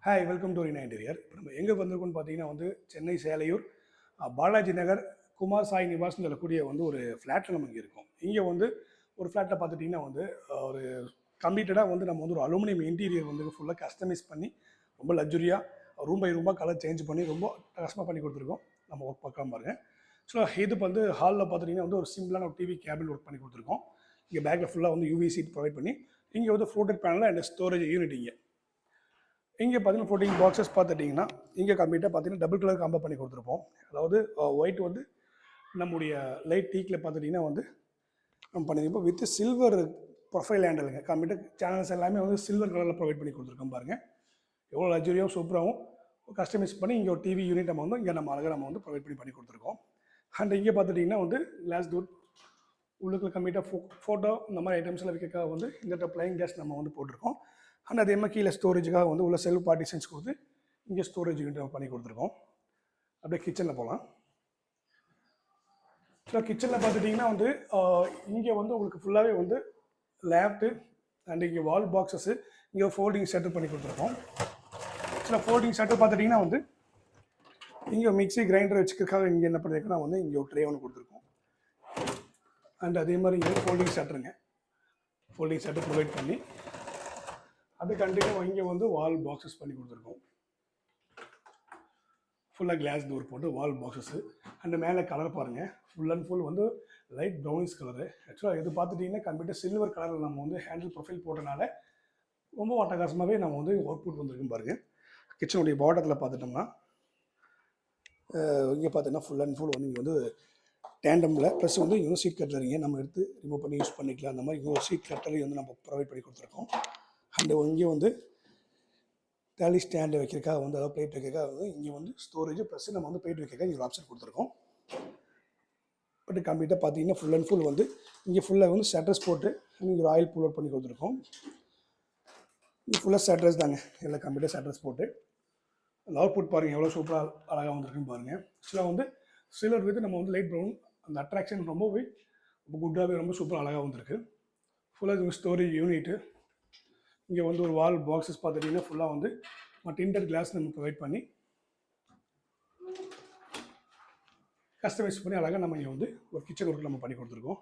Hi welcome to Reena interior. இப்போ நம்ம எங்கே வந்திருக்கோம்னு பார்த்தீங்கன்னா சென்னை சேலையூர் பாலாஜி நகர் குமார் சாய் நிவாஸ்னு சொல்லக்கூடிய ஒரு ஃப்ளாட்டில் நம்ம இங்கே இருக்கோம். இங்கே ஒரு ஃப்ளாட்டில் பார்த்துட்டிங்கன்னா ஒரு கம்ப்ளீட்டடாக நம்ம ஒரு அலுமினியம் இன்டீரியர் ஃபுல்லாக கஸ்டமைஸ் பண்ணி ரொம்ப லக்ஸுரியாக ரூம் பை ரூமாக கலர் சேஞ்ச் பண்ணி ரொம்ப கஷ்டமாக பண்ணி கொடுத்துருக்கோம். நம்ம ஒர்க் பார்க்கலாம் பாருங்கள். ஸோ இது ஹாலில் பார்த்துட்டிங்கன்னா ஒரு சிம்பிளான ஒரு டிவி கேபிள் ஒர்க் பண்ணி கொடுத்துருக்கோம். இங்கே பேக்கில் ஃபுல்லாக யூவி சீட் ப்ரொவைட் பண்ணி இங்கே ஃப்ளோட்டட் பேனலில் அண்ட் ஸ்டோரேஜ் யூனிட் இங்கே பார்த்தீங்கன்னா 14 பாக்ஸஸ் பார்த்துட்டிங்கன்னா இங்கே கம்ப்ளீட்டாக பார்த்தீங்கன்னா டபுள் கலர் காம்போ பண்ணி கொடுத்துருப்போம். அதாவது ஒயிட் நம்முடைய லைட் டீக்கில் பார்த்துட்டிங்கன்னா நம்ம பண்ணியிருப்போம் வித் சில்வர் ப்ரொஃபைல் ஹேண்டலுங்க. கம்ப்ளீட்டாக சேனல்ஸ் எல்லாமே சில்வர் கலரில் ப்ரொவைட் பண்ணி கொடுத்துருக்கோம் பாருங்கள். எவ்வளோ லக்ஸரியாகவும் சூப்பராகவும் கஸ்டமைஸ் பண்ணி இங்கே ஒரு டிவி யூனிட் நம்ம இங்கே நம்ம அழகாக நம்ம ப்ரொவைட் பண்ணி கொடுத்துருக்கோம். அண்ட் இங்கே பார்த்துட்டிங்கன்னா கிளாஸ் டோர் உள்ளுக்குள்ள கம்ப்ளீட்டாக ஃபோட்டோ இந்த மாதிரி ஐட்டம்ஸில் வைக்கிறதுக்காக இந்த பிளைன் கேஸ் நம்ம போட்டிருக்கோம். அண்ட் அதே மாதிரி கீழே ஸ்டோரேஜுக்காக உள்ள செல்ஃப் பார்ட்டிஷன்ஸ் கொடுத்து இங்கே ஸ்டோரேஜ் யூனிட் பண்ணி கொடுத்துருக்கோம். அப்படியே கிச்சனில் போகலாம். ஸோ கிச்சனில் பார்த்துட்டிங்கன்னா இங்கே உங்களுக்கு ஃபுல்லாகவே லேப்டு அண்ட் இங்கே வால் பாக்ஸஸ்ஸு இங்கே ஃபோல்டிங் செட்டப் பண்ணி கொடுத்துருக்கோம். ஸோ ஃபோல்டிங் செட்டப் பார்த்துட்டிங்கன்னா இங்கே மிக்ஸி கிரைண்டர் வச்சுக்கிறதுக்காக இங்கே என்ன பண்ணியிருக்கோன்னா இங்கே ஒரு ட்ரே ஒன்று கொடுத்துருக்கோம். அண்ட் அதே மாதிரி இங்கே ஃபோல்டிங் செட்டர் ப்ரொவைட் பண்ணி அது கண்டிப்பாக இங்கே வால் பாக்ஸஸ் பண்ணி கொடுத்துருக்கோம். ஃபுல்லாக கிளாஸ் டோர் போட்டு வால் பாக்ஸஸ்ஸு அண்ட் மேலே கலர் பாருங்கள். Full and full light brownish colour. ஆக்சுவலாக இது பார்த்துட்டிங்கன்னா கம்ப்ளீட்டாக சில்வர் கலரில் நம்ம ஹேண்டில் ப்ரொஃபைல் போட்டனால ரொம்ப அட்டகாசமாகவே நம்ம ஒர்க் புட் வந்துருக்குன்னு பாருங்கள். கிச்சனுடைய பாட்டத்தில் பார்த்துட்டோம்னா இங்கே பார்த்தீங்கன்னா ஃபுல் அண்ட் ஃபுல் இங்கே டேண்டமில் ப்ளஸ் இங்கே சீட் கட்டரிங்க நம்ம எடுத்து ரிமூவ் பண்ணி யூஸ் பண்ணிக்கலாம். அந்த மாதிரி இங்கே ஒரு சீட் கட்டரி நம்ம ப்ரொவைட் பண்ணி கொடுத்துருக்கோம். அண்டு இங்கே டேலி ஸ்டாண்டு வைக்கிறதுக்காக அதாவது பிளேட் வைக்கிறதுக்காக இங்கே ஸ்டோரேஜ் ப்ளஸ் நம்ம பிளேட் வைக்கிறதுக்காக இங்கே ஒரு ஆப்ஷன் கொடுத்துருக்கோம். பட் கம்ப்ளீட்டாக பார்த்தீங்கன்னா ஃபுல் அண்ட் ஃபுல் இங்கே ஃபுல்லாக ஷட்டர்ஸ் போட்டு இங்கே ஒரு ஆயில் புல் அவுட் பண்ணி கொடுத்துருக்கோம். இங்கே ஃபுல்லாக ஷட்டர்ஸ் தாங்க, எல்லாம் கம்ப்ளீட்டாக ஷட்டர்ஸ் போட்டு அந்த அவுட்புட் பாருங்கள் எவ்வளோ சூப்பராக அழகாக வந்துருக்குன்னு பாருங்கள். ஆக்சுவலாக சிலர் நம்ம லைட் ப்ரௌன் அந்த அட்ராக்ஷன் ரொம்ப குட்டாகவே ரொம்ப சூப்பராக அழகாக வந்துருக்கு. ஃபுல்லாக ஸ்டோரேஜ் யூனிட்டு இங்கே ஒரு வால் பாக்ஸஸ் பார்த்துட்டிங்கன்னா ஃபுல்லாக டிண்டர் கிளாஸ் நம்ம ப்ரொவைட் பண்ணி கஸ்டமைஸ் பண்ணி அழகாக நம்ம இங்கே ஒரு கிச்சன் ஒர்க் நம்ம பண்ணி கொடுத்துருக்கோம்.